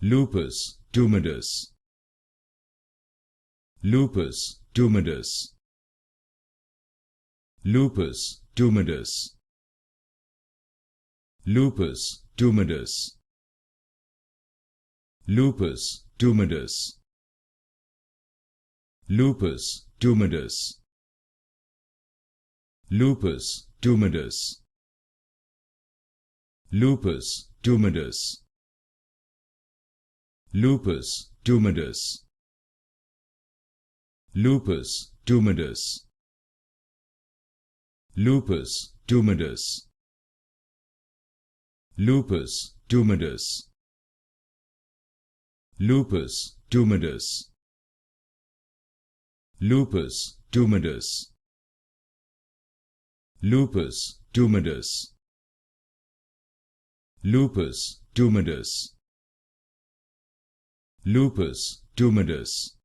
Lupus Tumidus. Lupus Tumidus. Lupus Tumidus. Lupus Tumidus. Lupus Tumidus. Lupus Tumidus. Lupus Tumidus. Lupus Tumidus. Lupus Tumidus. Lupus Tumidus. Lupus Tumidus. Lupus Tumidus. Lupus Tumidus. Lupus Tumidus. Lupus Tumidus. Lupus Tumidus. Lupus Tumidus.